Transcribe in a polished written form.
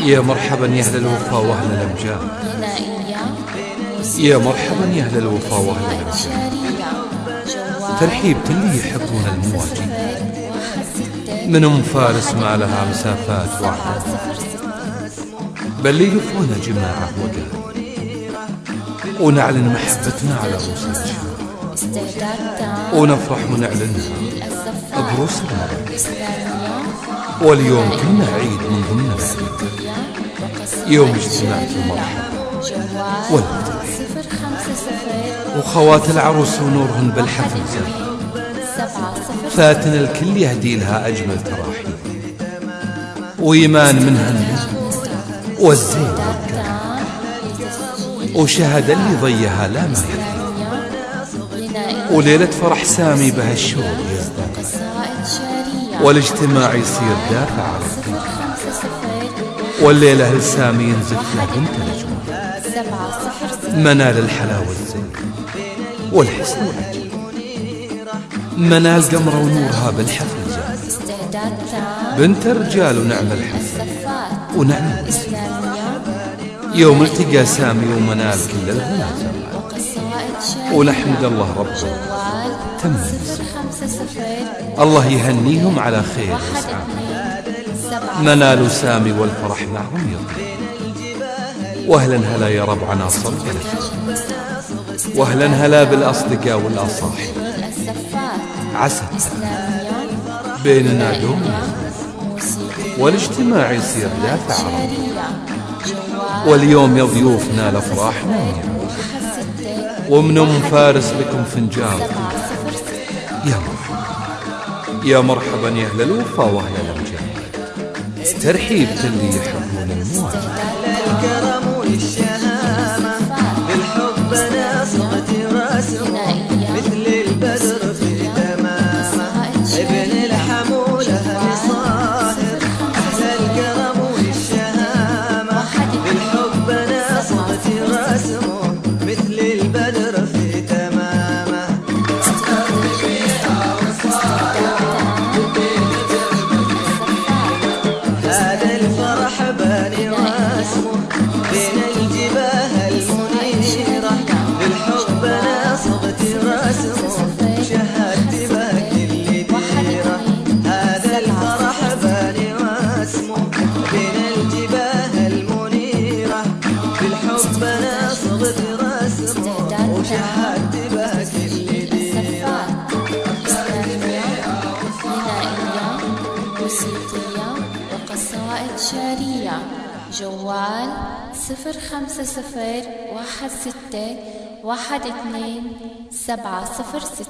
يا مرحبا يا أهل الوفا وأهل الأمجاد، يا مرحبا يا أهل الوفا وأهل الأمجاد. ترحيب اللي يحبون المواجيد، منهم فارس ما لها مسافات وعدد، بل يلفون جماعة وقال ونعلن محبتنا على رؤوس الأشهر، ونفرح ونعلنها برؤوس المرض. واليوم كنا عيد من ضمن العيد، يوم اجتماع المرحب والترحيب، وخوات العروس ونورهن بالحفل زين، فاتن الكل يهدي لها أجمل تراحيب، وإيمان منهن والزين والكرم، وشهد اللي ضيها لا ما يحيي، وليلة فرح سامي بها الشوق يزداد، والاجتماع يصير دافع على الدين، والليلة لسامي ينزف له بنت الأجمل، منال الحلاوة الزين والحسن والعجل، منال قمرة ونورها بالحفل زين، بنت الرجال ونعم الحفل ونعم النساء. يوم التقى سامي ومنال كل الهنا زمان، ونحمد الله ربنا تم الله يهنيهم على خير وسعادة. منال وسامي والفرح معهم يطير، واهلا هلا يا رب عناصر الفجر، واهلا هلا بالاصدقاء والاصاحب، عسى بيننا دوم والاجتماع يصير دافع عربي، واليوم يا ضيوفنا لافراحنا ومن ام فارس لكم فنجان. يا مرحبا يا مرحبا يا اهل الوفا واهل الامجاد. ترحيب اللي يحبون المواجهه، الكرم والشهامه بالحب نصغت راسمه مثل البدر في تمامه، ابن الحموله لصاهر احلى الكرم والشهامه بالحب نصغت راسمه مثل البدر في تمامه. هذا الفرح باني واسمه بين الجباه المنيرة، بالحب نصغت راسمه شهدت به كل ديرة. هذا الفرح باني واسمه بين الجباه المنيرة، بالحب نصغت راسمه وشهدت به كل ديرة. موسيقية وقصائد شعرية. جوال 0501612 706.